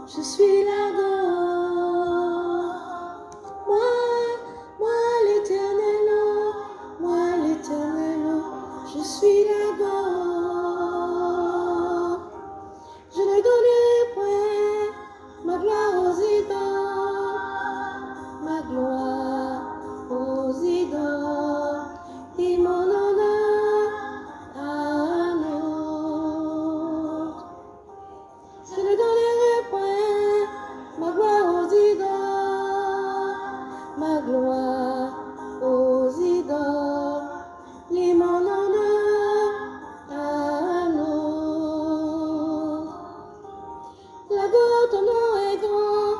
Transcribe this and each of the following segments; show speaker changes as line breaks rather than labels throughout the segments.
Je suis là-bas. Moi l'éternel, je suis là-bas. Je ne donnerai point ma gloire aux idoles, ma gloire aux idoles, et mon honneur à un autre. Je ne donnerai point ma gloire aux idoles, ma gloire aux idoles, et mon honneur à un autre. Là-go, ton nom est grand,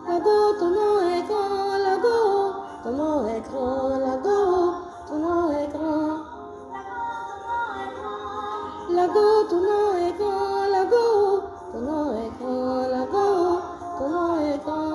là-go, ton nom est grand, là-go, ton nom est grand, là-go, ton nom est grand. Là-go, ton nom est grand, là-go, ton nom est grand, là-go, ton nom est grand.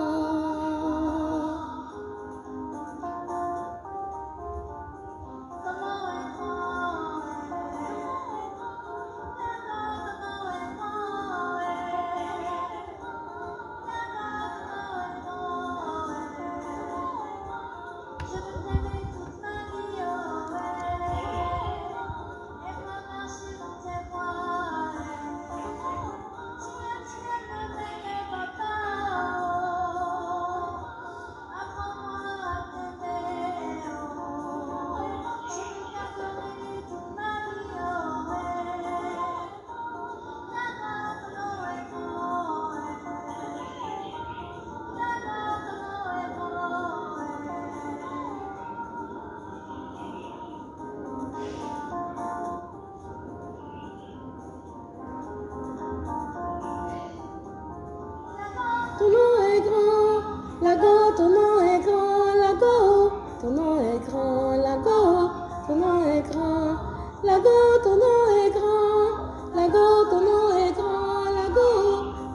Ton nom est grand, là-go, ton nom est grand, là-go, ton nom est grand, là-go, ton nom est grand, là-go, ton nom est grand, là-go, ton nom est grand, là-go,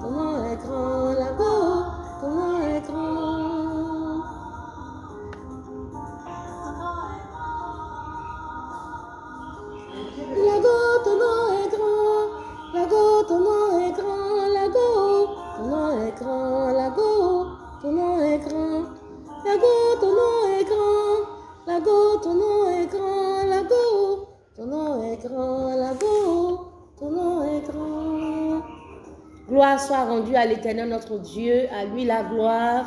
ton nom est grand, là-go, ton nom est grand. Là-go, ton nom est grand, là-go, ton nom est grand, là-go, ton nom est grand, là-go, ton nom est grand, là-go, ton nom est grand, là-go, ton nom est grand, là-go, ton nom est grand, là-go, ton nom est grand. Gloire soit rendue à l'Éternel notre Dieu, à lui la gloire,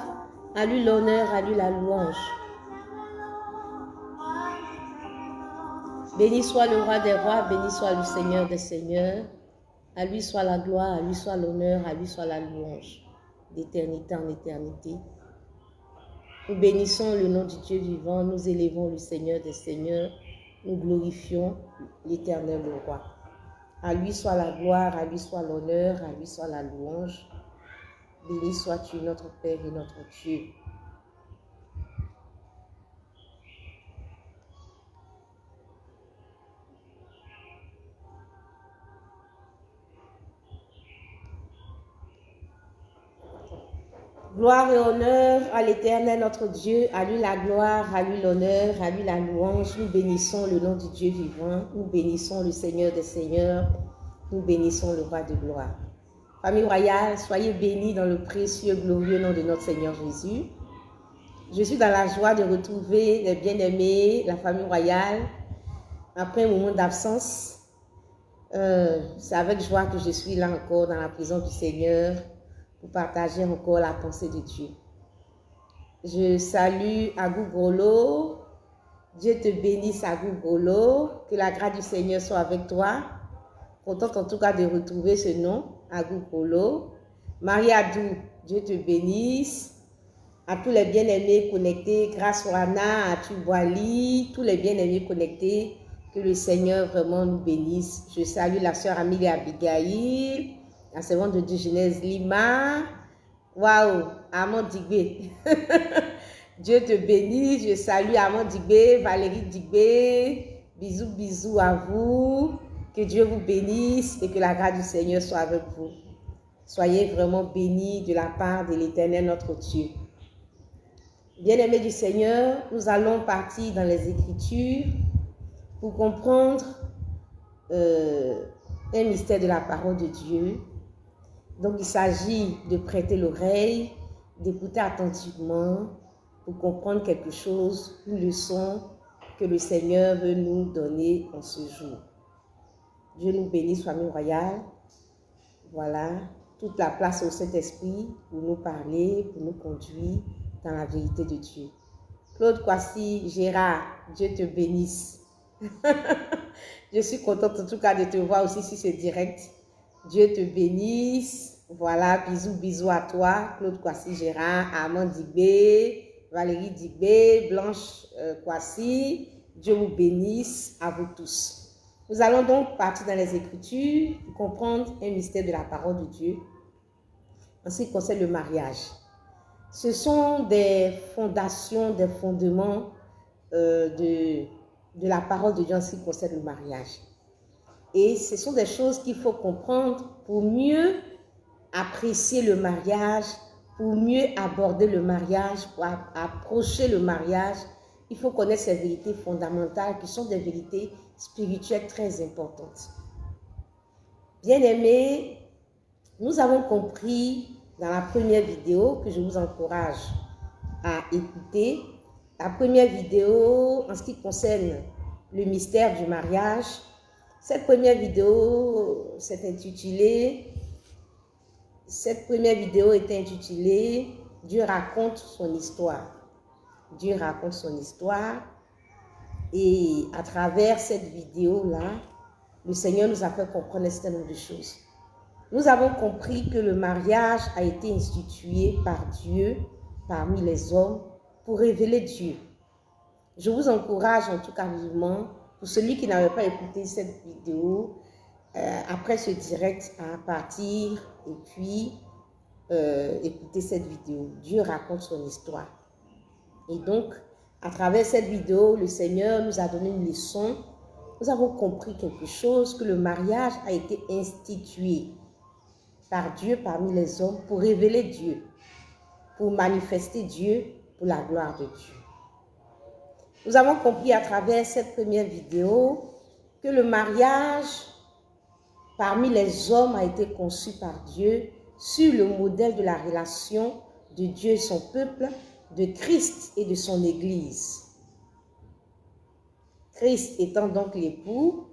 à lui l'honneur, à lui la louange. Béni soit le roi des rois, béni soit le Seigneur des seigneurs. À lui soit la gloire, à lui soit l'honneur, à lui soit la louange, d'éternité en éternité. Nous bénissons le nom du Dieu vivant, nous élevons le Seigneur des seigneurs, nous glorifions l'Éternel le roi. À lui soit la gloire, à lui soit l'honneur, à lui soit la louange. Béni sois-tu notre Père et notre Dieu. Gloire et honneur à l'Éternel notre Dieu, à lui la gloire, à lui l'honneur, à lui la louange. Nous bénissons le nom du Dieu vivant, nous bénissons le Seigneur des seigneurs, nous bénissons le roi de gloire. Famille royale, soyez bénis dans le précieux, glorieux nom de notre Seigneur Jésus. Je suis dans la joie de retrouver les bien-aimés, la famille royale, après un moment d'absence. C'est avec joie que je suis là encore dans la présence du Seigneur pour partager encore la pensée de Dieu. Je salue Agou Grolo. Dieu te bénisse, Agou Grolo. Que la grâce du Seigneur soit avec toi. Contente en tout cas de retrouver ce nom, Agou Grolo. Marie Adou, Dieu te bénisse. À tous les bien-aimés connectés, grâce à Anna, à Tuboali, tous les bien-aimés connectés, que le Seigneur vraiment nous bénisse. Je salue la sœur Amélie Abigail, la servante de Dieu Genèse Lima. Waouh, Amand Digbe. Dieu te bénisse. Je salue Amand Digbe, Valérie Digbe. Bisous, bisous à vous. Que Dieu vous bénisse et que la grâce du Seigneur soit avec vous. Soyez vraiment bénis de la part de l'Éternel, notre Dieu. Bien-aimés du Seigneur, nous allons partir dans les Écritures pour comprendre un mystère de la parole de Dieu. Donc, il s'agit de prêter l'oreille, d'écouter attentivement pour comprendre quelque chose, une leçon que le Seigneur veut nous donner en ce jour. Dieu nous bénisse, famille royale. Voilà, toute la place au Saint-Esprit pour nous parler, pour nous conduire dans la vérité de Dieu. Claude Kwasi, Gérard, Dieu te bénisse. Je suis contente en tout cas de te voir aussi sur ce direct. Dieu te bénisse. Voilà, bisous à toi, Claude Kwasi, Gérard, Armand Digbé, Valérie Digbé, Blanche Kwasi. Dieu vous bénisse à vous tous. Nous allons donc partir dans les Écritures pour comprendre un mystère de la parole de Dieu en ce qui concerne le mariage. Ce sont des fondations, des fondements de la parole de Dieu en ce qui concerne le mariage. Et ce sont des choses qu'il faut comprendre pour mieux apprécier le mariage, pour mieux aborder le mariage, pour approcher le mariage. Il faut connaître ces vérités fondamentales qui sont des vérités spirituelles très importantes. Bien-aimés, nous avons compris dans la première vidéo que je vous encourage à écouter. La première vidéo en ce qui concerne le mystère du mariage. Cette première vidéo était intitulée « Dieu raconte son histoire ». Dieu raconte son histoire et à travers cette vidéo-là, le Seigneur nous a fait comprendre un certain nombre de choses. Nous avons compris que le mariage a été institué par Dieu parmi les hommes pour révéler Dieu. Je vous encourage en tout cas vivement, pour celui qui n'avait pas écouté cette vidéo, après ce direct à partir et puis écouter cette vidéo. Dieu raconte son histoire. Et donc, à travers cette vidéo, le Seigneur nous a donné une leçon. Nous avons compris quelque chose, que le mariage a été institué par Dieu parmi les hommes pour révéler Dieu, pour manifester Dieu, pour la gloire de Dieu. Nous avons compris à travers cette première vidéo que le mariage parmi les hommes a été conçu par Dieu sur le modèle de la relation de Dieu et son peuple, de Christ et de son Église. Christ étant donc l'époux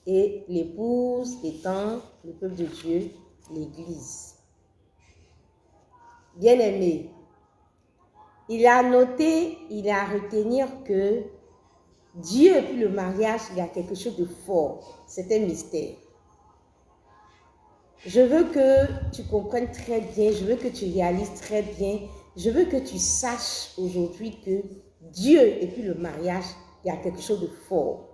et l'épouse étant le peuple de Dieu, l'Église. Bien-aimés, il est à noter, il est à retenir que Dieu et puis le mariage, il y a quelque chose de fort. C'est un mystère. Je veux que tu comprennes très bien, je veux que tu réalises très bien, je veux que tu saches aujourd'hui que Dieu et puis le mariage, il y a quelque chose de fort.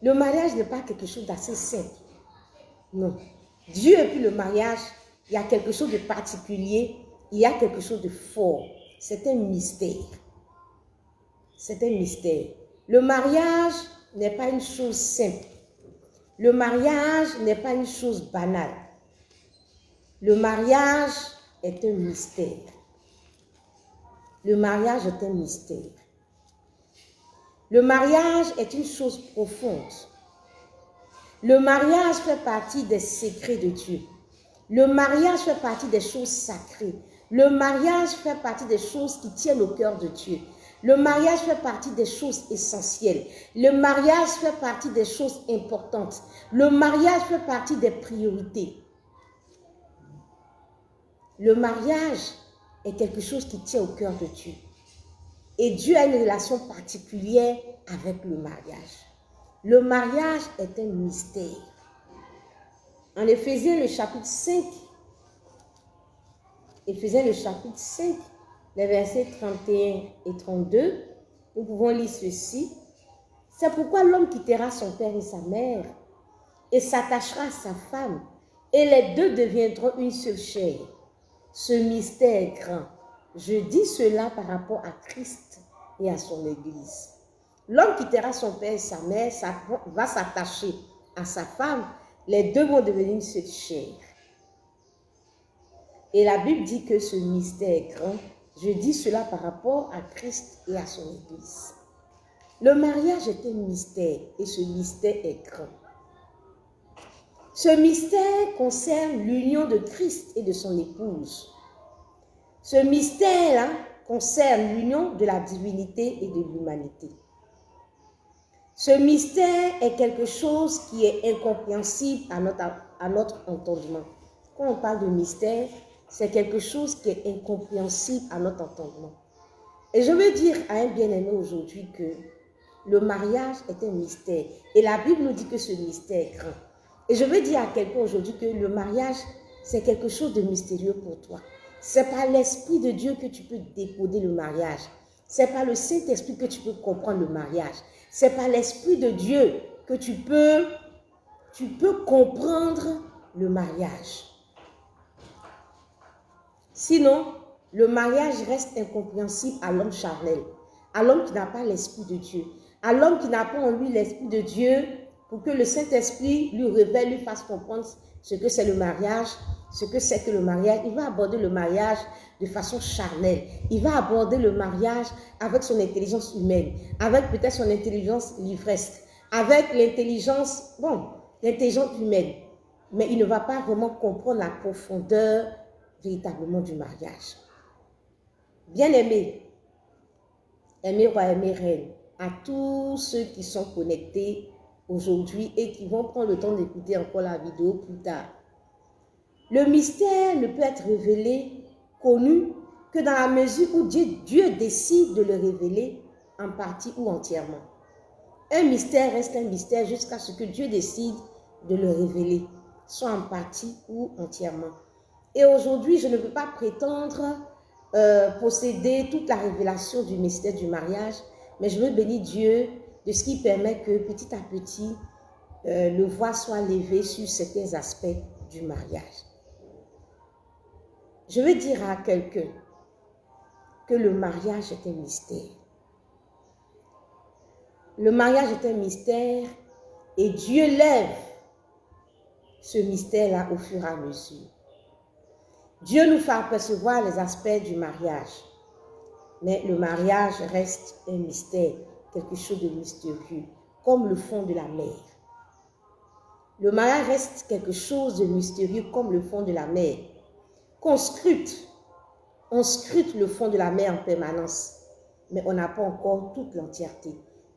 Le mariage n'est pas quelque chose d'assez simple. Non. Dieu et puis le mariage, il y a quelque chose de particulier, il y a quelque chose de fort. C'est un mystère. C'est un mystère. Le mariage n'est pas une chose simple. Le mariage n'est pas une chose banale. Le mariage est un mystère. Le mariage est un mystère. Le mariage est une chose profonde. Le mariage fait partie des secrets de Dieu. Le mariage fait partie des choses sacrées. Le mariage fait partie des choses qui tiennent au cœur de Dieu. Le mariage fait partie des choses essentielles. Le mariage fait partie des choses importantes. Le mariage fait partie des priorités. Le mariage est quelque chose qui tient au cœur de Dieu. Et Dieu a une relation particulière avec le mariage. Le mariage est un mystère. En Éphésiens le chapitre 5, les versets 31 et 32, nous pouvons lire ceci. C'est pourquoi l'homme quittera son père et sa mère et s'attachera à sa femme, et les deux deviendront une seule chair. Ce mystère est grand. Je dis cela par rapport à Christ et à son Église. L'homme quittera son père et sa mère, va s'attacher à sa femme, les deux vont devenir une seule chair. Et la Bible dit que ce mystère est grand. Je dis cela par rapport à Christ et à son Église. Le mariage est un mystère et ce mystère est grand. Ce mystère concerne l'union de Christ et de son épouse. Ce mystère-là concerne l'union de la divinité et de l'humanité. Ce mystère est quelque chose qui est incompréhensible à notre entendement. Quand on parle de mystère, c'est quelque chose qui est incompréhensible à notre entendement. Et je veux dire à un bien-aimé aujourd'hui que le mariage est un mystère. Et la Bible nous dit que ce mystère est grand. Et je veux dire à quelqu'un aujourd'hui que le mariage, c'est quelque chose de mystérieux pour toi. C'est par l'Esprit de Dieu que tu peux décoder le mariage. C'est par le Saint-Esprit que tu peux comprendre le mariage. C'est par l'Esprit de Dieu que tu peux comprendre le mariage. Sinon, le mariage reste incompréhensible à l'homme charnel, à l'homme qui n'a pas l'Esprit de Dieu, à l'homme qui n'a pas en lui l'Esprit de Dieu pour que le Saint-Esprit lui révèle, lui fasse comprendre ce que c'est le mariage, ce que c'est que le mariage. Il va aborder le mariage de façon charnelle. Il va aborder le mariage avec son intelligence humaine, avec peut-être son intelligence livresque, avec l'intelligence, l'intelligence humaine. Mais il ne va pas vraiment comprendre la profondeur véritablement du mariage. Bien-aimés, aimés rois, aimés reines, à tous ceux qui sont connectés aujourd'hui et qui vont prendre le temps d'écouter encore la vidéo plus tard. Le mystère ne peut être révélé, connu, que dans la mesure où Dieu décide de le révéler en partie ou entièrement. Un mystère reste un mystère jusqu'à ce que Dieu décide de le révéler, soit en partie ou entièrement. Et aujourd'hui, je ne peux pas prétendre posséder toute la révélation du mystère du mariage, mais je veux bénir Dieu de ce qui permet que petit à petit, le voile soit levé sur certains aspects du mariage. Je veux dire à quelqu'un que le mariage est un mystère. Le mariage est un mystère et Dieu lève ce mystère-là au fur et à mesure. Dieu nous fait apercevoir les aspects du mariage, mais le mariage reste un mystère, quelque chose de mystérieux, comme le fond de la mer. Le mariage reste quelque chose de mystérieux comme le fond de la mer, qu'on scrute. On scrute le fond de la mer en permanence, mais on n'a pas encore toute l'entièreté.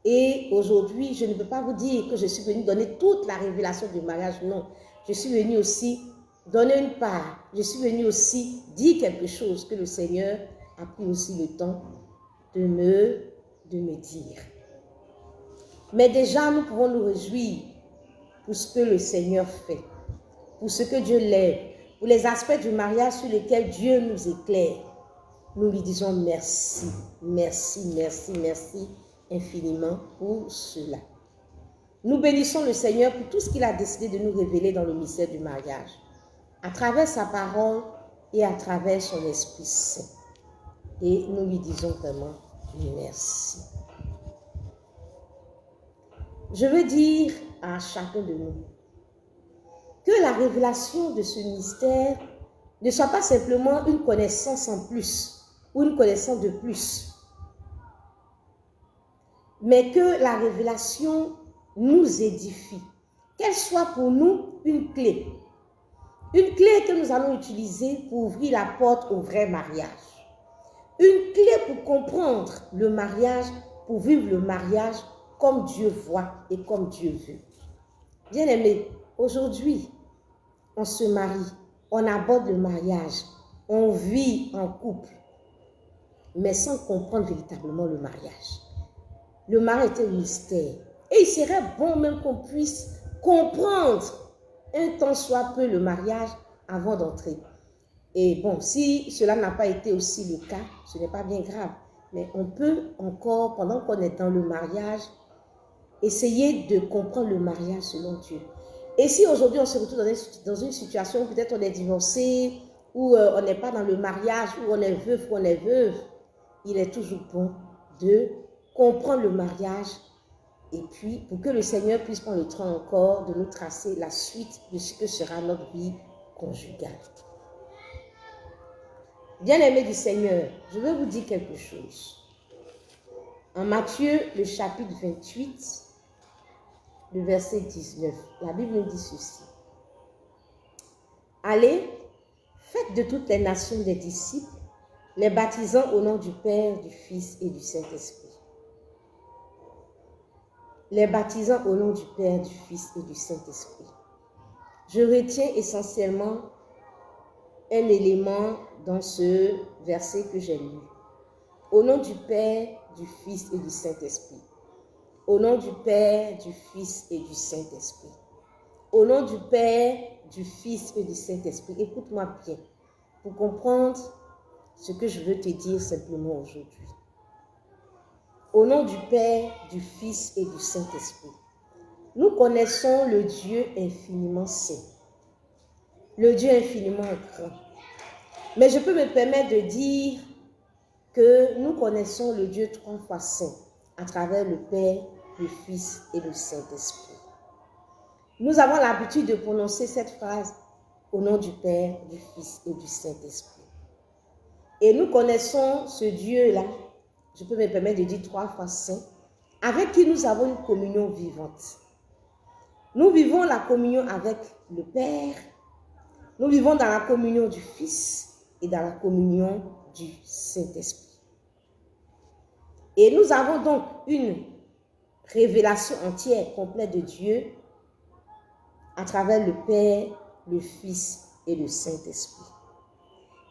Et aujourd'hui, je ne peux pas vous dire que je suis venue donner toute la révélation du mariage, non. Je suis venue aussi donner une part. Je suis venue aussi dire quelque chose que le Seigneur a pris aussi le temps de me dire. Mais déjà, nous pouvons nous réjouir pour ce que le Seigneur fait, pour ce que Dieu lève, pour les aspects du mariage sur lesquels Dieu nous éclaire. Nous lui disons merci, merci, merci, merci infiniment pour cela. Nous bénissons le Seigneur pour tout ce qu'il a décidé de nous révéler dans le mystère du mariage, à travers sa parole et à travers son Esprit Saint. Et nous lui disons vraiment merci. Je veux dire à chacun de nous que la révélation de ce mystère ne soit pas simplement une connaissance en plus ou une connaissance de plus, mais que la révélation nous édifie, qu'elle soit pour nous une clé que nous allons utiliser pour ouvrir la porte au vrai mariage, une clé pour comprendre le mariage, pour vivre le mariage comme Dieu voit et comme Dieu veut. Bien-aimés, aujourd'hui, on se marie, on aborde le mariage, on vit en couple, mais sans comprendre véritablement le mariage. Le mariage est un mystère. Et il serait bon même qu'on puisse comprendre un tant soit peu le mariage avant d'entrer. Et bon, si cela n'a pas été aussi le cas, ce n'est pas bien grave. Mais on peut encore, pendant qu'on est dans le mariage, essayer de comprendre le mariage selon Dieu. Et si aujourd'hui on se retrouve dans une situation où peut-être on est divorcé, où on n'est pas dans le mariage, où on est veuf ou on est veuve, il est toujours bon de comprendre le mariage Et puis, pour que le Seigneur puisse prendre le temps encore de nous tracer la suite de ce que sera notre vie conjugale. Bien-aimés du Seigneur, je veux vous dire quelque chose. En Matthieu, le chapitre 28, le verset 19, la Bible nous dit ceci. Allez, faites de toutes les nations des disciples, les baptisant au nom du Père, du Fils et du Saint-Esprit. Les baptisant au nom du Père, du Fils et du Saint-Esprit. Je retiens essentiellement un élément dans ce verset que j'ai lu. Au nom du Père, du Fils et du Saint-Esprit. Au nom du Père, du Fils et du Saint-Esprit. Au nom du Père, du Fils et du Saint-Esprit. Écoute-moi bien pour comprendre ce que je veux te dire simplement aujourd'hui. Au nom du Père, du Fils et du Saint-Esprit. Nous connaissons le Dieu infiniment saint. Le Dieu infiniment grand. Mais je peux me permettre de dire que nous connaissons le Dieu 3 fois saint à travers le Père, le Fils et le Saint-Esprit. Nous avons l'habitude de prononcer cette phrase au nom du Père, du Fils et du Saint-Esprit. Et nous connaissons ce Dieu-là, je peux me permettre de dire 3 fois saint, avec qui nous avons une communion vivante. Nous vivons la communion avec le Père, nous vivons dans la communion du Fils et dans la communion du Saint-Esprit. Et nous avons donc une révélation entière, complète de Dieu à travers le Père, le Fils et le Saint-Esprit.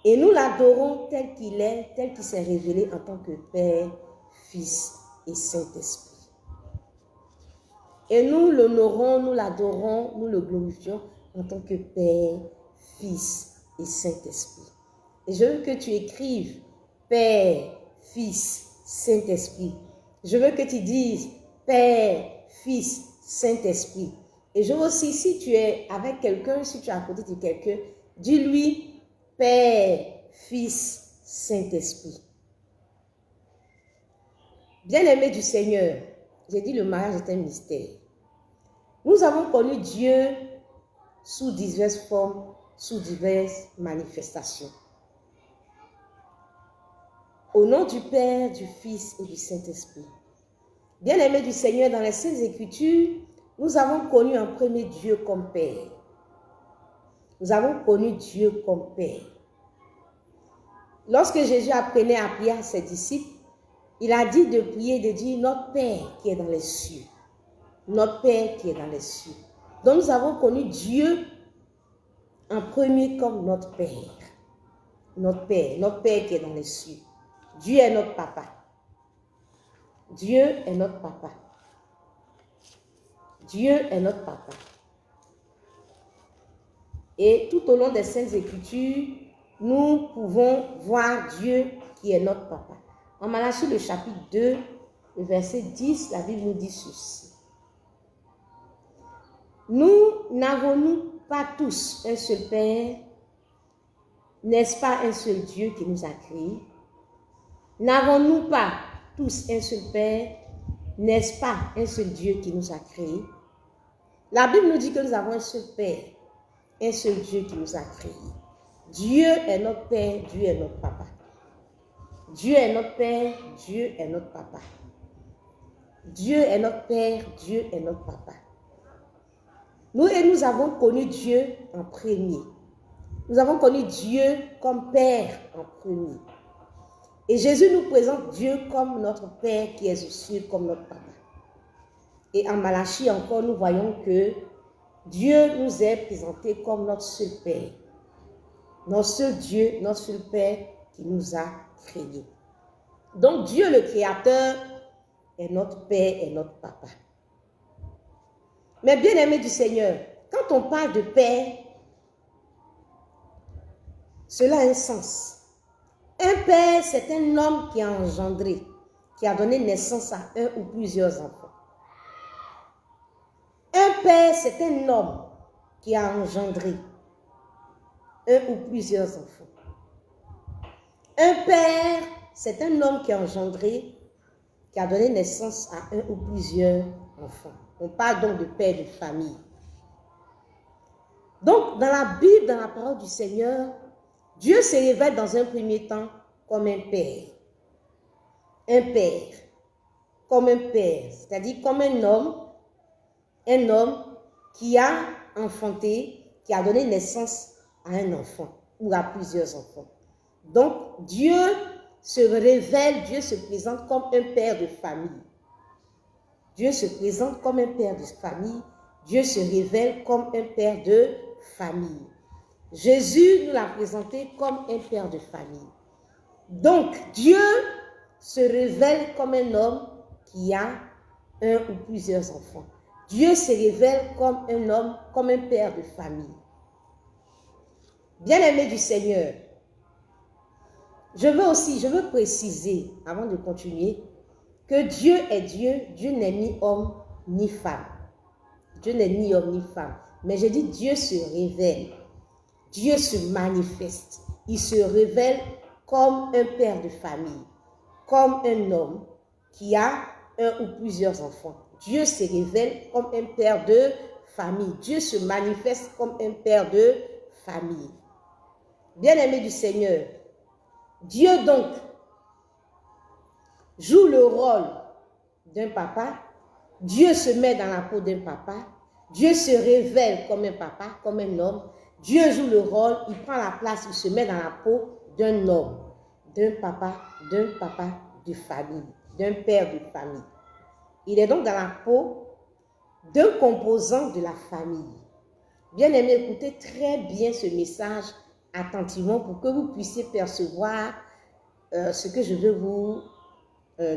Et nous l'adorons tel qu'il est, tel qu'il s'est révélé en tant que Père, Fils et Saint-Esprit. Et nous l'honorons, nous l'adorons, nous le glorifions en tant que Père, Fils et Saint-Esprit. Et je veux que tu écrives Père, Fils, Saint-Esprit. Je veux que tu dises Père, Fils, Saint-Esprit. Et je veux aussi, si tu es avec quelqu'un, si tu es à côté de quelqu'un, dis-lui Père, Fils, Saint-Esprit. Bien-aimé du Seigneur, j'ai dit le mariage est un mystère. Nous avons connu Dieu sous diverses formes, sous diverses manifestations. Au nom du Père, du Fils et du Saint-Esprit. Bien-aimé du Seigneur, dans les Saintes Écritures, nous avons connu en premier Dieu comme Père. Nous avons connu Dieu comme Père. Lorsque Jésus apprenait à prier à ses disciples, il a dit de prier, de dire notre Père qui est dans les cieux. Notre Père qui est dans les cieux. Donc nous avons connu Dieu en premier comme notre Père. Notre Père qui est dans les cieux. Dieu est notre papa. Dieu est notre papa. Dieu est notre papa. Et tout au long des Saintes Écritures, nous pouvons voir Dieu qui est notre papa. En Malachie, le chapitre 2, le verset 10, la Bible nous dit ceci. Nous n'avons-nous pas tous un seul Père? N'est-ce pas un seul Dieu qui nous a créés? N'avons-nous pas tous un seul Père? N'est-ce pas un seul Dieu qui nous a créés? La Bible nous dit que nous avons un seul Père, un seul Dieu qui nous a créés. Dieu est notre Père, Dieu est notre papa. Dieu est notre Père, Dieu est notre papa. Dieu est notre Père, Dieu est notre papa. Nous avons connu Dieu en premier. Nous avons connu Dieu comme Père en premier. Et Jésus nous présente Dieu comme notre Père qui est aux cieux, comme notre papa. Et en Malachie encore, nous voyons que Dieu nous est présenté comme notre seul Père. Notre seul Dieu, notre seul Père qui nous a créés. Donc Dieu le Créateur est notre Père et notre Papa. Mais bien aimé du Seigneur, quand on parle de Père, cela a un sens. Un Père, c'est un homme qui a engendré, qui a donné naissance à un ou plusieurs enfants. Un Père, c'est un homme qui a engendré un ou plusieurs enfants. Un Père, c'est un homme qui a engendré, qui a donné naissance à un ou plusieurs enfant. On parle donc de père de famille. Donc, dans la Bible, dans la parole du Seigneur, Dieu se révèle dans un premier temps comme un père. Un père. Comme un père. C'est-à-dire comme un homme qui a enfanté, qui a donné naissance à un enfant ou à plusieurs enfants. Donc, Dieu se révèle, Dieu se présente comme un père de famille. Dieu se présente comme un père de famille. Dieu se révèle comme un père de famille. Jésus nous l'a présenté comme un père de famille. Donc, Dieu se révèle comme un homme qui a un ou plusieurs enfants. Dieu se révèle comme un homme, comme un père de famille. Bien-aimé du Seigneur, je veux préciser, avant de continuer, que Dieu est Dieu, Dieu n'est ni homme ni femme. Dieu n'est ni homme ni femme. Mais je dis Dieu se révèle, Dieu se manifeste. Il se révèle comme un père de famille, comme un homme qui a un ou plusieurs enfants. Dieu se révèle comme un père de famille. Dieu se manifeste comme un père de famille. Bien-aimé du Seigneur, Dieu donc joue le rôle d'un papa. Dieu se met dans la peau d'un papa. Dieu se révèle comme un papa, comme un homme. Dieu joue le rôle, il prend la place, il se met dans la peau d'un homme, d'un papa de famille, d'un père de famille. Il est donc dans la peau d'un composant de la famille. Bien-aimé, écoutez très bien ce message attentivement pour que vous puissiez percevoir ce que je veux vous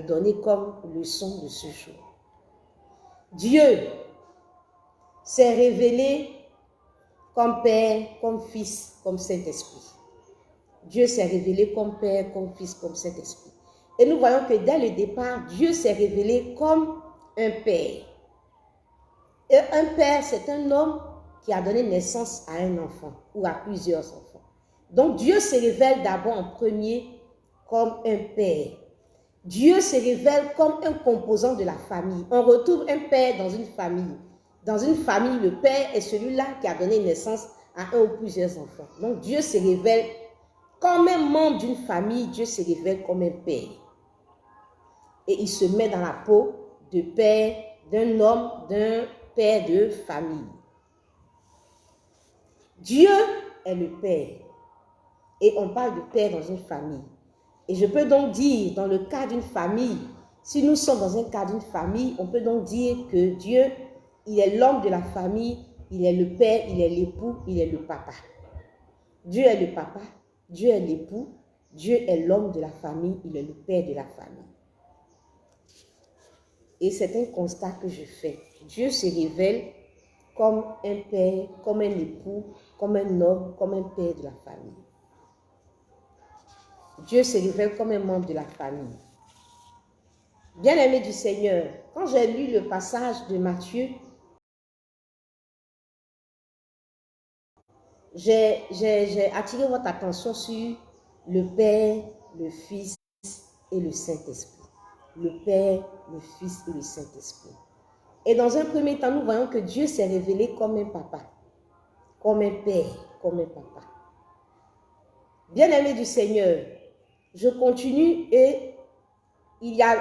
donner comme leçon de ce jour. Dieu s'est révélé comme Père, comme Fils, comme Saint-Esprit. Dieu s'est révélé comme Père, comme Fils, comme Saint-Esprit. Et nous voyons que dès le départ, Dieu s'est révélé comme un Père. Et un Père, c'est un homme qui a donné naissance à un enfant ou à plusieurs enfants. Donc Dieu se révèle d'abord en premier comme un Père. Dieu se révèle comme un composant de la famille. On retrouve un père dans une famille. Dans une famille, le père est celui-là qui a donné naissance à un ou plusieurs enfants. Donc Dieu se révèle comme un membre d'une famille. Dieu se révèle comme un père. Et il se met dans la peau de père, d'un homme, d'un père de famille. Dieu est le père. Et on parle de père dans une famille. Et je peux donc dire, dans le cas d'une famille, si nous sommes dans un cas d'une famille, on peut donc dire que Dieu, il est l'homme de la famille, il est le père, il est l'époux, il est le papa. Dieu est le papa, Dieu est l'époux, Dieu est l'homme de la famille, il est le père de la famille. Et c'est un constat que je fais. Dieu se révèle comme un père, comme un époux, comme un homme, comme un père de la famille. Dieu se révèle comme un membre de la famille. Bien-aimé du Seigneur, quand j'ai lu le passage de Matthieu, j'ai attiré votre attention sur le Père, le Fils et le Saint-Esprit. Le Père, le Fils et le Saint-Esprit. Et dans un premier temps, nous voyons que Dieu s'est révélé comme un papa, comme un père, comme un papa. Bien-aimé du Seigneur, je continue et il y a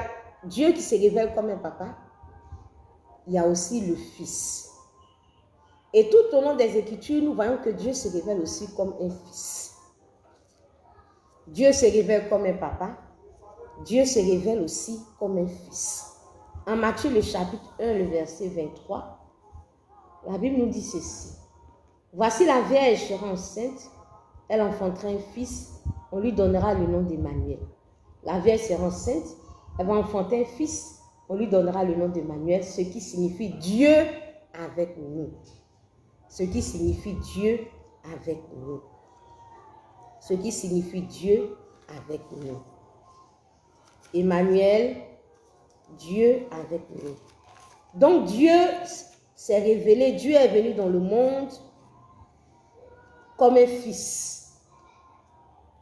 Dieu qui se révèle comme un papa. Il y a aussi le Fils. Et tout au long des Écritures, nous voyons que Dieu se révèle aussi comme un Fils. Dieu se révèle comme un papa. Dieu se révèle aussi comme un Fils. En Matthieu, le chapitre 1, le verset 23, la Bible nous dit ceci. Voici la Vierge sera enceinte, elle enfantera un fils, on lui donnera le nom d'Emmanuel. La Vierge sera enceinte, elle va enfanter un fils, on lui donnera le nom d'Emmanuel, ce qui signifie Dieu avec nous. Ce qui signifie Dieu avec nous. Ce qui signifie Dieu avec nous. Emmanuel, Dieu avec nous. Donc Dieu s'est révélé, Dieu est venu dans le monde comme un fils.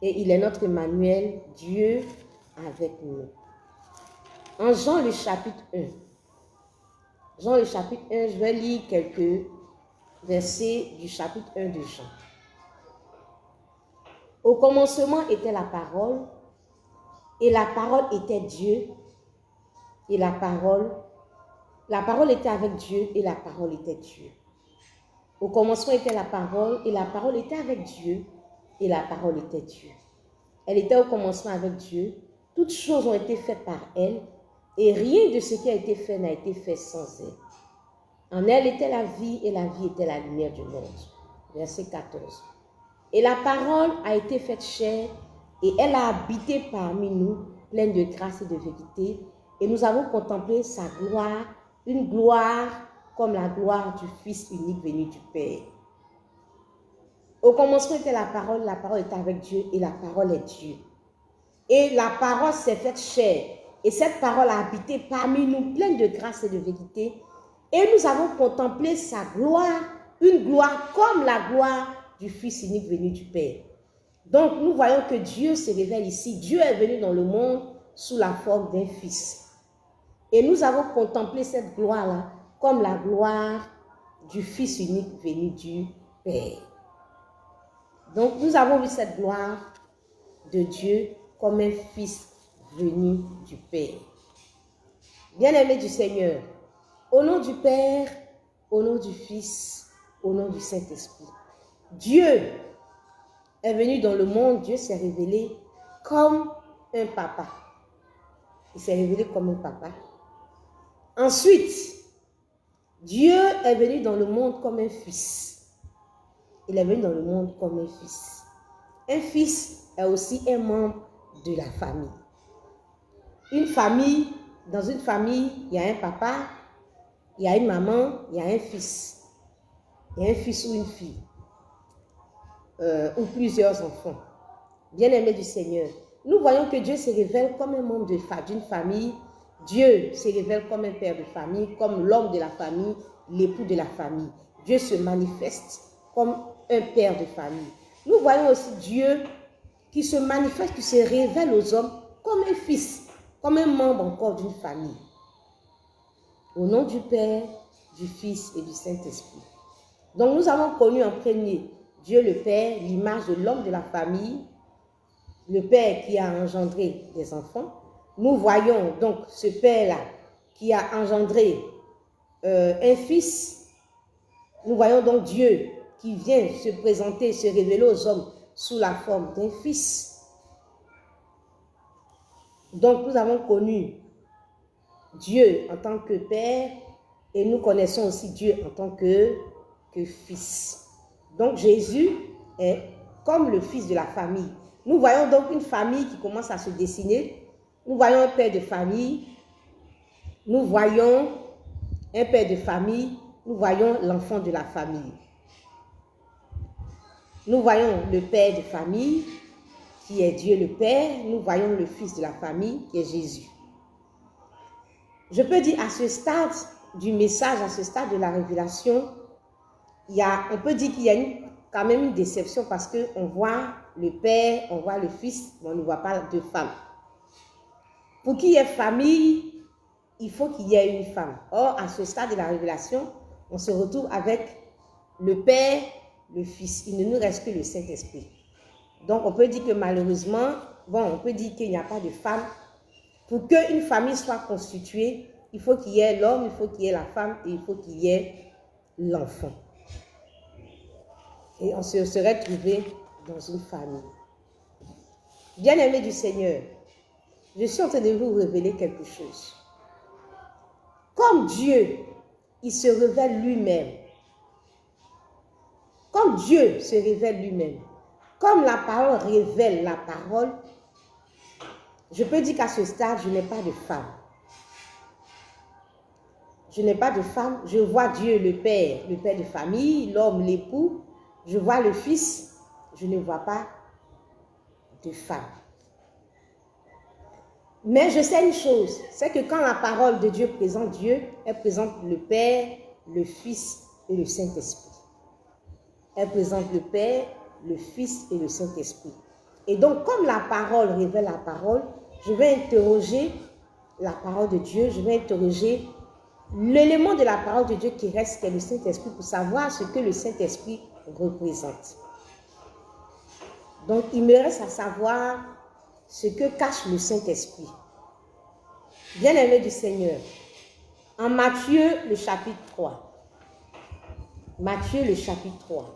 Et il est notre Emmanuel, Dieu avec nous. En Jean le chapitre 1, Jean le chapitre 1, je vais lire quelques versets du chapitre 1 de Jean. Au commencement était la parole, et la parole était Dieu, et la parole était avec Dieu, et la parole était Dieu. Au commencement était la parole, et la parole était avec Dieu, et la parole était Dieu. Elle était au commencement avec Dieu. Toutes choses ont été faites par elle, et rien de ce qui a été fait n'a été fait sans elle. En elle était la vie, et la vie était la lumière du monde. Verset 14. Et la parole a été faite chair, et elle a habité parmi nous, pleine de grâce et de vérité, et nous avons contemplé sa gloire, une gloire comme la gloire du Fils unique venu du Père. Au commencement était la parole était avec Dieu, et la parole est Dieu. Et la parole s'est faite chair, et cette parole a habité parmi nous, pleine de grâce et de vérité, et nous avons contemplé sa gloire, une gloire comme la gloire du Fils unique venu du Père. Donc, nous voyons que Dieu se révèle ici. Dieu est venu dans le monde sous la forme d'un Fils. Et nous avons contemplé cette gloire-là comme la gloire du Fils unique venu du Père. Donc, nous avons vu cette gloire de Dieu comme un Fils venu du Père. Bien-aimés du Seigneur, au nom du Père, au nom du Fils, au nom du Saint-Esprit, Dieu est venu dans le monde, Dieu s'est révélé comme un papa. Il s'est révélé comme un papa. Ensuite, Dieu est venu dans le monde comme un fils. Il est venu dans le monde comme un fils. Un fils est aussi un membre de la famille. Dans une famille, il y a un papa, il y a une maman, il y a un fils. Il y a un fils ou une fille. Ou plusieurs enfants. Bien-aimés du Seigneur, nous voyons que Dieu se révèle comme un membre d'une famille. Dieu se révèle comme un père de famille, comme l'homme de la famille, l'époux de la famille. Dieu se manifeste comme un père de famille. Nous voyons aussi Dieu qui se manifeste, qui se révèle aux hommes comme un fils, comme un membre encore d'une famille. Au nom du Père, du Fils et du Saint-Esprit. Donc nous avons connu en premier Dieu le Père, l'image de l'homme de la famille, le Père qui a engendré des enfants. Nous voyons donc ce Père-là qui a engendré un fils. Nous voyons donc Dieu qui vient se présenter, se révéler aux hommes sous la forme d'un fils. Donc nous avons connu Dieu en tant que Père et nous connaissons aussi Dieu en tant que Fils. Donc Jésus est comme le fils de la famille. Nous voyons donc une famille qui commence à se dessiner. Nous voyons un père de famille. Nous voyons un père de famille. Nous voyons l'enfant de la famille. Nous voyons le père de famille qui est Dieu le Père. Nous voyons le fils de la famille qui est Jésus. Je peux dire à ce stade du message, à ce stade de la révélation, on peut dire qu'il y a quand même une déception parce qu'on voit le Père, on voit le Fils, mais on ne voit pas de femme. Pour qu'il y ait famille, il faut qu'il y ait une femme. Or, à ce stade de la révélation, on se retrouve avec le Père, le Fils. Il ne nous reste que le Saint-Esprit. Donc, on peut dire que malheureusement, on peut dire qu'il n'y a pas de femme. Pour qu'une famille soit constituée, il faut qu'il y ait l'homme, il faut qu'il y ait la femme et il faut qu'il y ait l'enfant. Et on se serait trouvé dans une famille. Bien-aimés du Seigneur, je suis en train de vous révéler quelque chose. Comme Dieu, il se révèle lui-même. Comme Dieu se révèle lui-même. Comme la parole révèle la parole, je peux dire qu'à ce stade, je n'ai pas de femme. Je n'ai pas de femme. Je vois Dieu, le Père de famille, l'homme, l'époux. Je vois le Fils. Je ne vois pas de femme. Mais je sais une chose, c'est que quand la parole de Dieu présente Dieu, elle présente le Père, le Fils et le Saint-Esprit. Elle présente le Père, le Fils et le Saint-Esprit. Et donc, comme la parole révèle la parole, je vais interroger la parole de Dieu, je vais interroger l'élément de la parole de Dieu qui reste, qui est le Saint-Esprit, pour savoir ce que le Saint-Esprit représente. Donc, il me reste à savoir ce que cache le Saint-Esprit. Bien-aimé du Seigneur, en Matthieu, le chapitre 3. Matthieu, le chapitre 3.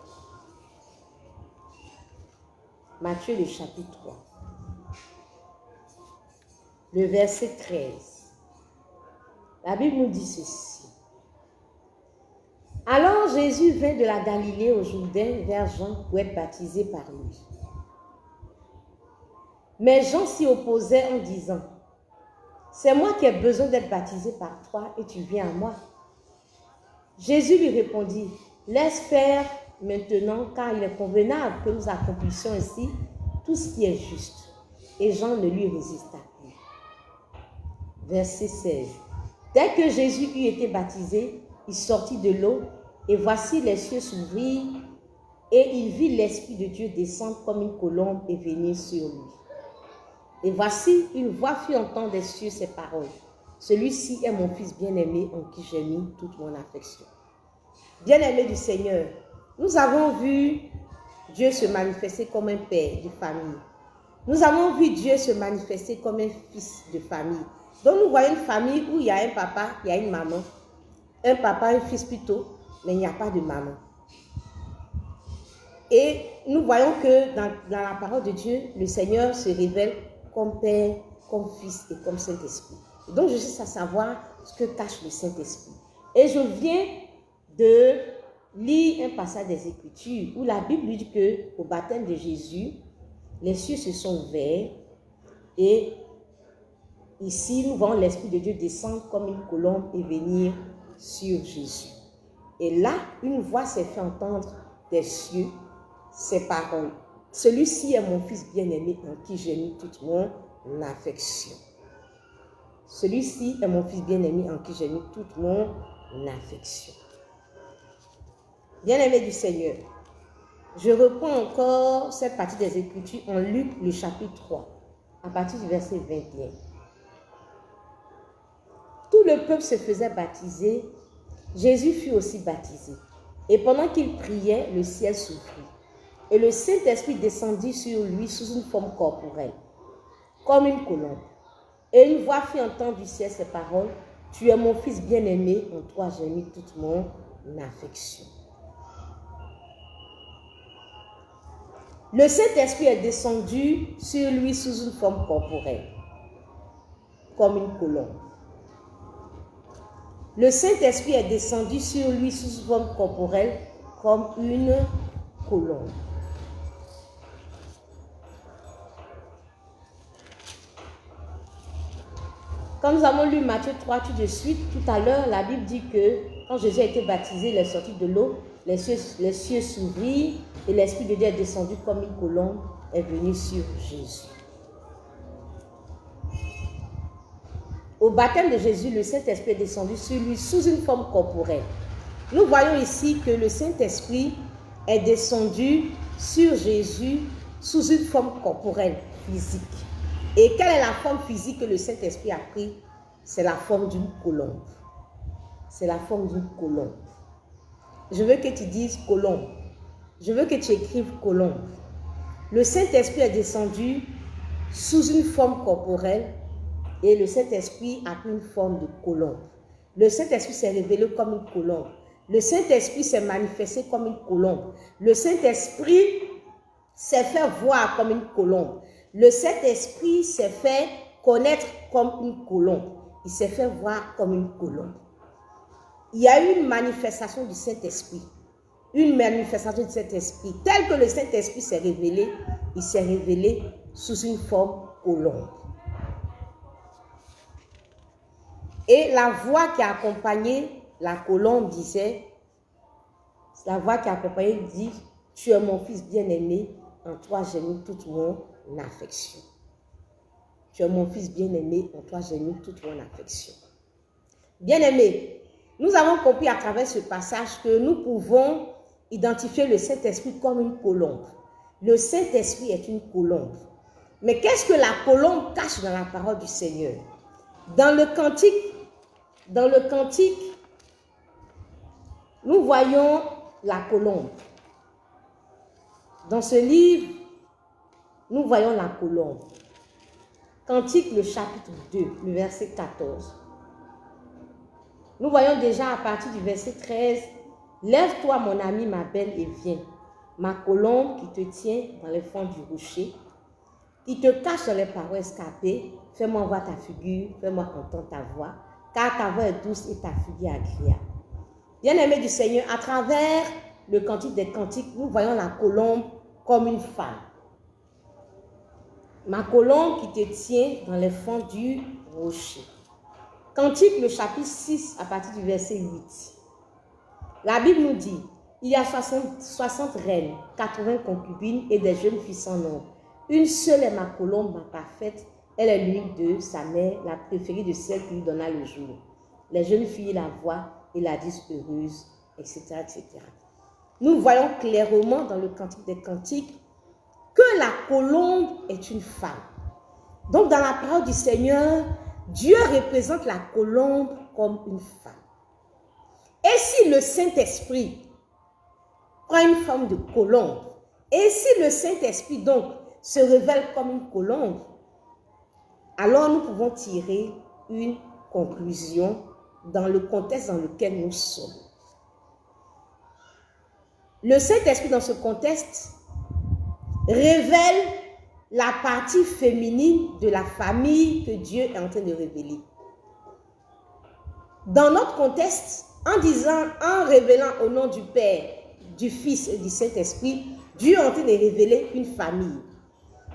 Matthieu, le chapitre 3. Le verset 13. La Bible nous dit ceci. Alors Jésus vint de la Galilée au Jourdain vers Jean pour être baptisé par lui. Mais Jean s'y opposait en disant, « C'est moi qui ai besoin d'être baptisé par toi et tu viens à moi. » Jésus lui répondit, « Laisse faire maintenant, car il est convenable que nous accomplissions ici tout ce qui est juste. » Et Jean ne lui résista plus. Verset 16. Dès que Jésus eut été baptisé, il sortit de l'eau, et voici les cieux s'ouvrirent, et il vit l'Esprit de Dieu descendre comme une colombe et venir sur lui. Et voici, une voix fit entendre des cieux ces paroles. Celui-ci est mon Fils bien-aimé en qui j'ai mis toute mon affection. Bien-aimé du Seigneur, nous avons vu Dieu se manifester comme un père de famille. Nous avons vu Dieu se manifester comme un fils de famille. Donc nous voyons une famille où il y a un papa, il y a une maman. Un papa, un fils plutôt, mais il n'y a pas de maman. Et nous voyons que dans la parole de Dieu, le Seigneur se révèle comme Père, comme Fils et comme Saint-Esprit. Donc je cherche à savoir ce que cache le Saint-Esprit. Et je viens de lire un passage des Écritures où la Bible dit qu'au baptême de Jésus, les cieux se sont ouverts et ici nous voyons l'Esprit de Dieu descendre comme une colombe et venir sur Jésus. Et là, une voix s'est fait entendre des cieux, ces paroles. Celui-ci est mon Fils bien-aimé en qui j'ai mis toute mon affection. Celui-ci est mon Fils bien-aimé en qui j'ai mis toute mon affection. Bien-aimé du Seigneur, je reprends encore cette partie des Écritures en Luc, le chapitre 3, à partir du verset 21. Tout le peuple se faisait baptiser, Jésus fut aussi baptisé. Et pendant qu'il priait, le ciel s'ouvrit. Et le Saint-Esprit descendit sur lui sous une forme corporelle, comme une colombe. Et une voix fit entendre du ciel ces paroles, « Tu es mon Fils bien-aimé, en toi j'ai mis toute mon affection. » Le Saint-Esprit est descendu sur lui sous une forme corporelle, comme une colombe. Le Saint-Esprit est descendu sur lui sous une forme corporelle, comme une colombe. Quand nous avons lu Matthieu 3 tout de suite, tout à l'heure, la Bible dit que quand Jésus a été baptisé, il est sorti de l'eau, les cieux s'ouvrirent et l'Esprit de Dieu est descendu comme une colombe est venu sur Jésus. Au baptême de Jésus, le Saint-Esprit est descendu sur lui sous une forme corporelle. Nous voyons ici que le Saint-Esprit est descendu sur Jésus sous une forme corporelle, physique. Et quelle est la forme physique que le Saint-Esprit a pris? C'est la forme d'une colombe. C'est la forme d'une colombe. Je veux que tu dises colombe. Je veux que tu écrives colombe. Le Saint-Esprit est descendu sous une forme corporelle et le Saint-Esprit a pris une forme de colombe. Le Saint-Esprit s'est révélé comme une colombe. Le Saint-Esprit s'est manifesté comme une colombe. Le Saint-Esprit s'est fait voir comme une colombe. Le Saint-Esprit s'est fait connaître comme une colombe. Il s'est fait voir comme une colombe. Il y a eu une manifestation du Saint-Esprit. Une manifestation du Saint-Esprit. Tel que le Saint-Esprit s'est révélé, il s'est révélé sous une forme colombe. Et la voix qui a accompagné la colombe disait, la voix qui a accompagné dit, « Tu es mon Fils bien-aimé, en toi j'ai mis toute mon affection. » Tu es mon Fils bien-aimé, en toi j'ai mis toute mon affection. Bien-aimé, nous avons compris à travers ce passage que nous pouvons identifier le Saint-Esprit comme une colombe. Le Saint-Esprit est une colombe. Mais qu'est-ce que la colombe cache dans la parole du Seigneur? Dans le cantique, dans le cantique, nous voyons la colombe. Dans ce livre, nous voyons la colombe. Cantique, le chapitre 2, le verset 14. Nous voyons déjà à partir du verset 13, « Lève-toi, mon ami, ma belle, et viens. Ma colombe qui te tient dans les fonds du rocher, qui te cache dans les parois escarpées, fais-moi voir ta figure, fais-moi entendre ta voix, car ta voix est douce et ta figure agréable. » Bien-aimés du Seigneur, à travers le cantique des cantiques, nous voyons la colombe comme une femme. Ma colombe qui te tient dans les fonds du rocher. Cantique, le chapitre 6, à partir du verset 8. La Bible nous dit, il y a 60 reines, 80 concubines et des jeunes filles sans nombre. Une seule est ma colombe, ma parfaite. Elle est l'unique de sa mère, la préférée de celle qui lui donna le jour. Les jeunes filles la voient et la disent heureuse, etc., etc. Nous voyons clairement dans le cantique des cantiques que la colombe est une femme. Donc, dans la parole du Seigneur, Dieu représente la colombe comme une femme. Et si le Saint-Esprit prend une forme de colombe, et si le Saint-Esprit donc se révèle comme une colombe, alors nous pouvons tirer une conclusion dans le contexte dans lequel nous sommes. Le Saint-Esprit dans ce contexte révèle la partie féminine de la famille que Dieu est en train de révéler. Dans notre contexte, en révélant au nom du Père, du Fils et du Saint-Esprit, Dieu est en train de révéler une famille.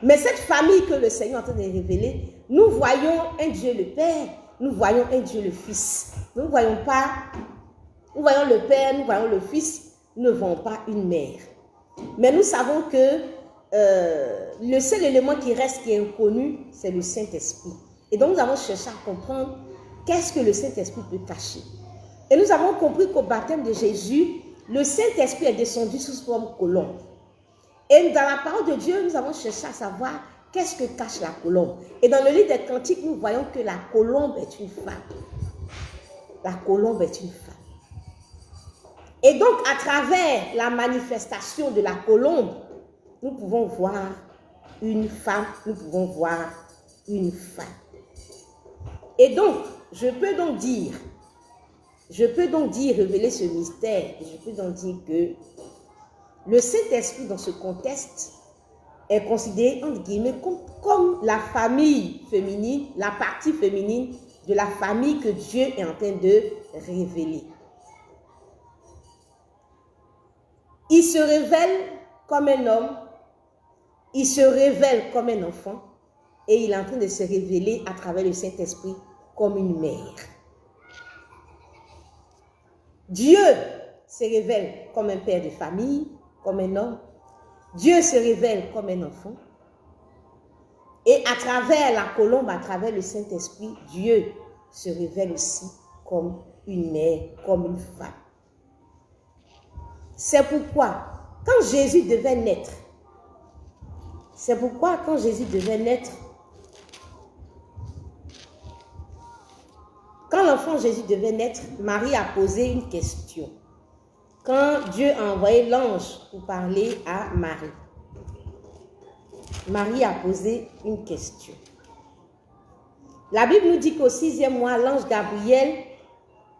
Mais cette famille que le Seigneur est en train de révéler, nous voyons un Dieu le Père, nous voyons un Dieu le Fils. Nous ne voyons pas, nous voyons le Père, nous voyons le Fils, nous ne voyons pas une mère. Mais nous savons que le seul élément qui reste, qui est inconnu, c'est le Saint-Esprit. Et donc nous avons cherché à comprendre qu'est-ce que le Saint-Esprit peut cacher. Et nous avons compris qu'au baptême de Jésus, le Saint-Esprit est descendu sous forme colombe. Et dans la parole de Dieu, nous avons cherché à savoir qu'est-ce que cache la colombe. Et dans le livre des Cantiques, nous voyons que la colombe est une femme. La colombe est une femme. Et donc, à travers la manifestation de la colombe, nous pouvons voir une femme, nous pouvons voir une femme. Et donc, je peux donc dire, révéler ce mystère, et je peux donc dire que le Saint-Esprit dans ce contexte est considéré, entre guillemets, comme la famille féminine, la partie féminine de la famille que Dieu est en train de révéler. Il se révèle comme un homme, il se révèle comme un enfant et il est en train de se révéler à travers le Saint-Esprit comme une mère. Dieu se révèle comme un père de famille, comme un homme. Dieu se révèle comme un enfant. Et à travers la colombe, à travers le Saint-Esprit, Dieu se révèle aussi comme une mère, comme une femme. C'est pourquoi, quand Jésus devait naître, quand l'enfant Jésus devait naître, Marie a posé une question. Quand Dieu a envoyé l'ange pour parler à Marie, Marie a posé une question. La Bible nous dit qu'au 6e mois, l'ange Gabriel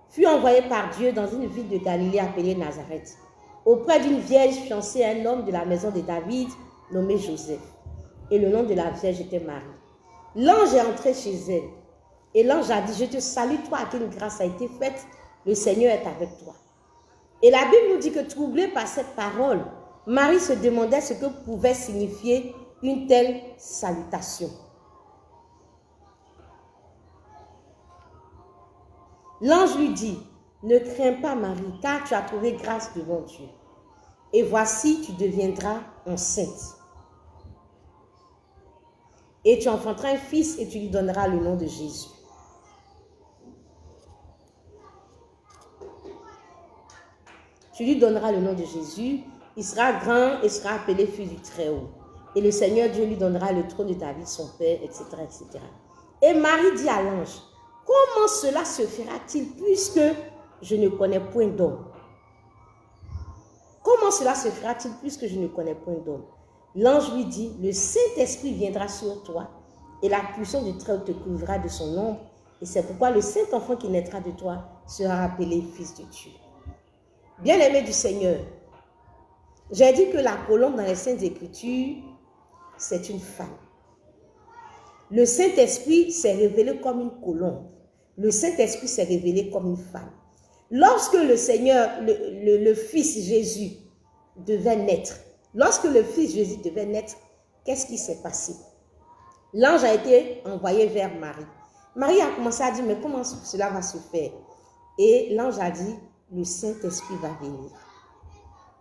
fut envoyé par Dieu dans une ville de Galilée appelée Nazareth, auprès d'une vierge fiancée à un homme de la maison de David nommé Joseph. Et le nom de la vierge était Marie. L'ange est entré chez elle. Et l'ange a dit, je te salue, toi à qui une grâce a été faite, le Seigneur est avec toi. Et la Bible nous dit que troublée par cette parole, Marie se demandait ce que pouvait signifier une telle salutation. L'ange lui dit, ne crains pas Marie, car tu as trouvé grâce devant Dieu. Et voici, tu deviendras enceinte. Et tu enfanteras un fils et tu lui donneras le nom de Jésus. Tu lui donneras le nom de Jésus. Il sera grand et sera appelé fils du Très-Haut. Et le Seigneur Dieu lui donnera le trône de David, son père, etc., etc. Et Marie dit à l'ange, comment cela se fera-t-il puisque je ne connais point d'homme? Comment cela se fera-t-il puisque je ne connais point d'homme? L'ange lui dit, le Saint-Esprit viendra sur toi et la puissance du Très-Haut te couvrira de son ombre. Et c'est pourquoi le Saint-Enfant qui naîtra de toi sera appelé Fils de Dieu. Bien-aimé du Seigneur, j'ai dit que la colombe dans les Saintes Écritures, c'est une femme. Le Saint-Esprit s'est révélé comme une colombe. Le Saint-Esprit s'est révélé comme une femme. Lorsque le Seigneur, le Fils Jésus devait naître, qu'est-ce qui s'est passé? L'ange a été envoyé vers Marie. Marie a commencé à dire, mais comment cela va se faire? Et l'ange a dit, le Saint-Esprit va venir.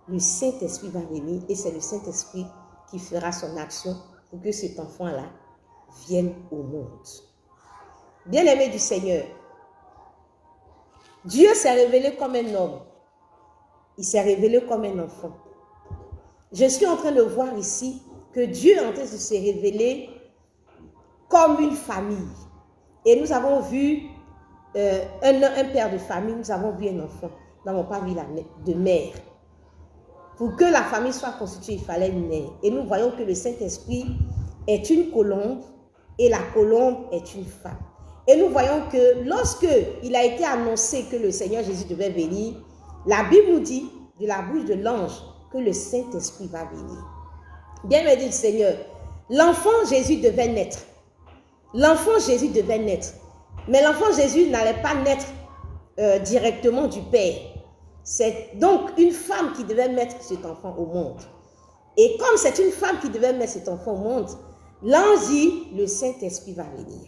Le Saint-Esprit va venir et c'est le Saint-Esprit qui fera son action pour que cet enfant-là vienne au monde. Bien-aimé du Seigneur, Dieu s'est révélé comme un homme. Il s'est révélé comme un enfant. Je suis en train de voir ici que Dieu est en train de se révéler comme une famille. Et nous avons vu un père de famille, nous avons vu un enfant. Nous n'avons pas vu de mère. Pour que la famille soit constituée, il fallait une mère. Et nous voyons que le Saint-Esprit est une colombe et la colombe est une femme. Et nous voyons que lorsque il a été annoncé que le Seigneur Jésus devait venir, la Bible nous dit de la bouche de l'ange que le Saint-Esprit va venir. Bien-aimé du Seigneur, l'enfant Jésus devait naître. L'enfant Jésus devait naître. Mais l'enfant Jésus n'allait pas naître directement du Père. C'est donc une femme qui devait mettre cet enfant au monde. Et comme c'est une femme qui devait mettre cet enfant au monde, l'ange dit, le Saint-Esprit va venir.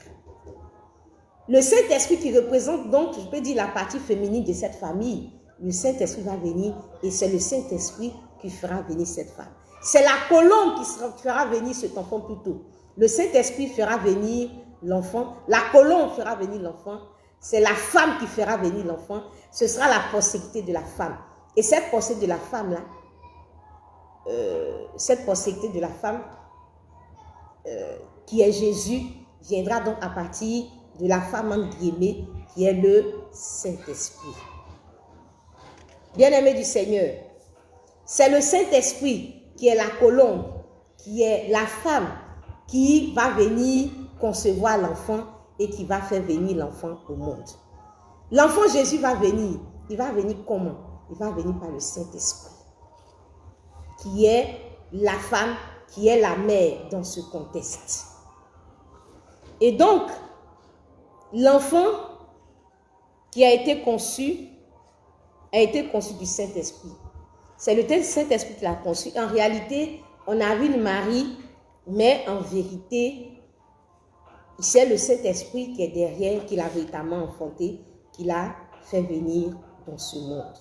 Le Saint-Esprit qui représente donc, je peux dire, la partie féminine de cette famille. Le Saint-Esprit va venir et c'est le Saint-Esprit qui fera venir cette femme. C'est la colombe qui fera venir cet enfant plus tôt. Le Saint-Esprit fera venir l'enfant. La colombe fera venir l'enfant. C'est la femme qui fera venir l'enfant. Ce sera la postérité de la femme. Et cette postérité de la femme-là, qui est Jésus, viendra donc à partir de la femme entre guillemets, qui est le Saint-Esprit. Bien-aimé du Seigneur, c'est le Saint-Esprit qui est la colombe, qui est la femme qui va venir concevoir l'enfant et qui va faire venir l'enfant au monde. L'enfant Jésus va venir. Il va venir comment? Il va venir par le Saint-Esprit, qui est la femme, qui est la mère dans ce contexte. Et donc, l'enfant qui a été conçu du Saint-Esprit. C'est le Saint-Esprit qui l'a conçu. En réalité, on a vu une Marie, mais en vérité, c'est le Saint-Esprit qui est derrière, qui l'a véritablement enfanté, qui l'a fait venir dans ce monde.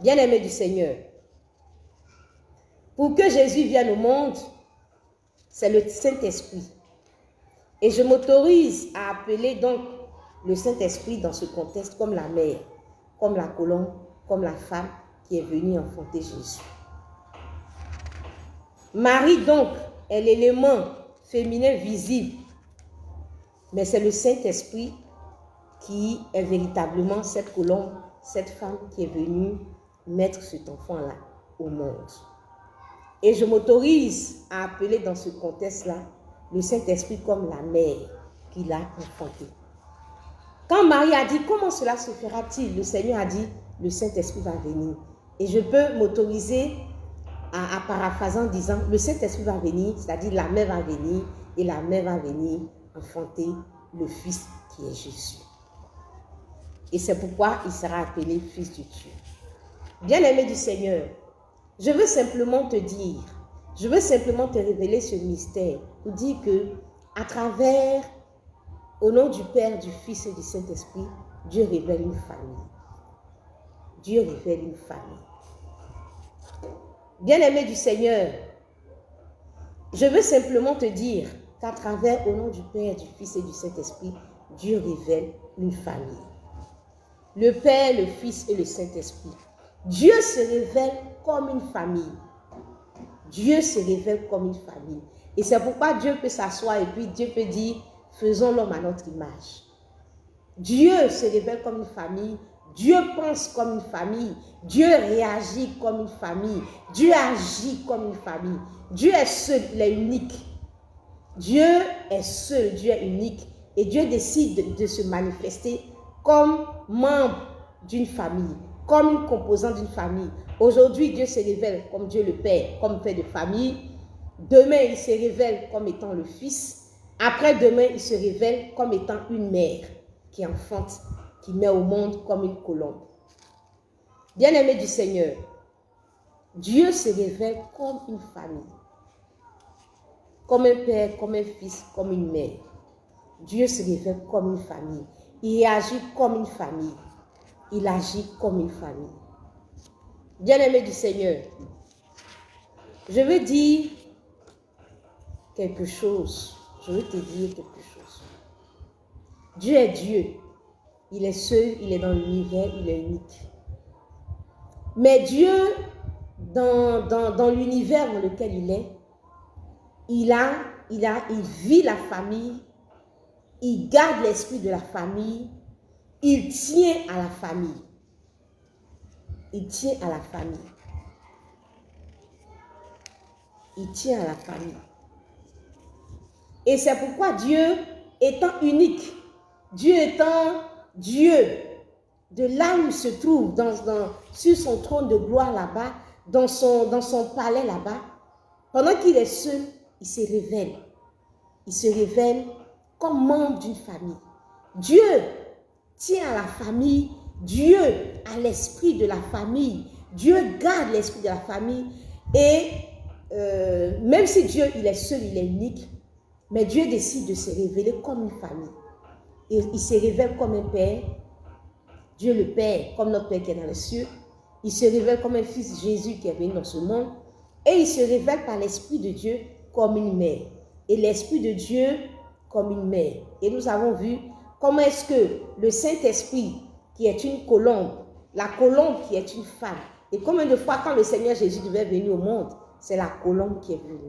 Bien-aimé du Seigneur, pour que Jésus vienne au monde, c'est le Saint-Esprit. Et je m'autorise à appeler donc le Saint-Esprit dans ce contexte comme la mère, comme la colombe, comme la femme qui est venue enfanter Jésus. Marie donc est l'élément féminin visible, mais c'est le Saint-Esprit qui est véritablement cette colombe, cette femme qui est venue mettre cet enfant-là au monde. Et je m'autorise à appeler dans ce contexte-là le Saint-Esprit comme la mère qui l'a enfanté. Quand Marie a dit, comment cela se fera-t-il? Le Seigneur a dit, le Saint-Esprit va venir. Et je peux m'autoriser à paraphraser en disant, le Saint-Esprit va venir, c'est-à-dire la mère va venir, et la mère va venir enfanter le Fils qui est Jésus. Et c'est pourquoi il sera appelé Fils de Dieu. Bien-aimé du Seigneur, je veux simplement te dire, je veux simplement te révéler ce mystère, pour dire que, à travers, au nom du Père, du Fils et du Saint-Esprit, Dieu révèle une famille. Dieu révèle une famille. Bien-aimé du Seigneur, je veux simplement te dire qu'à travers, au nom du Père, du Fils et du Saint-Esprit, Dieu révèle une famille. Le Père, le Fils et le Saint-Esprit. Dieu se révèle comme une famille. Dieu se révèle comme une famille. Et c'est pourquoi Dieu peut s'asseoir et puis Dieu peut dire, faisons l'homme à notre image. Dieu se révèle comme une famille. Dieu pense comme une famille. Dieu réagit comme une famille. Dieu agit comme une famille. Dieu est seul, il est unique. Dieu est seul, Dieu est unique. Et Dieu décide de se manifester comme membre d'une famille, comme une composante d'une famille. Aujourd'hui, Dieu se révèle comme Dieu le Père, comme père de famille. Demain, il se révèle comme étant le Fils. Après-demain, il se révèle comme étant une mère qui enfante, qui met au monde comme une colombe. Bien-aimé du Seigneur, Dieu se révèle comme une famille, comme un père, comme un fils, comme une mère. Dieu se révèle comme une famille. Il agit comme une famille. Il agit comme une famille. Bien-aimé du Seigneur, je veux dire quelque chose. Je veux te dire quelque chose. Dieu est Dieu. Il est seul, il est dans l'univers, il est unique. Mais Dieu, dans l'univers dans lequel il est, il vit la famille, il garde l'esprit de la famille, il tient à la famille. Il tient à la famille. Il tient à la famille. Et c'est pourquoi Dieu étant unique, Dieu étant Dieu, de là où il se trouve, sur son trône de gloire là-bas, dans son palais là-bas, pendant qu'il est seul, il se révèle. Il se révèle comme membre d'une famille. Dieu tient à la famille, Dieu a l'esprit de la famille, Dieu garde l'esprit de la famille. Et même si Dieu, il est seul, il est unique, mais Dieu décide de se révéler comme une famille. Et il se révèle comme un père, Dieu le Père, comme notre Père qui est dans les cieux. Il se révèle comme un fils, Jésus, qui est venu dans ce monde. Et il se révèle par l'Esprit de Dieu comme une mère. Et l'Esprit de Dieu comme une mère. Et nous avons vu comment est-ce que le Saint-Esprit, qui est une colombe, la colombe qui est une femme. Et combien de fois, quand le Seigneur Jésus devait venir au monde, c'est la colombe qui est venue.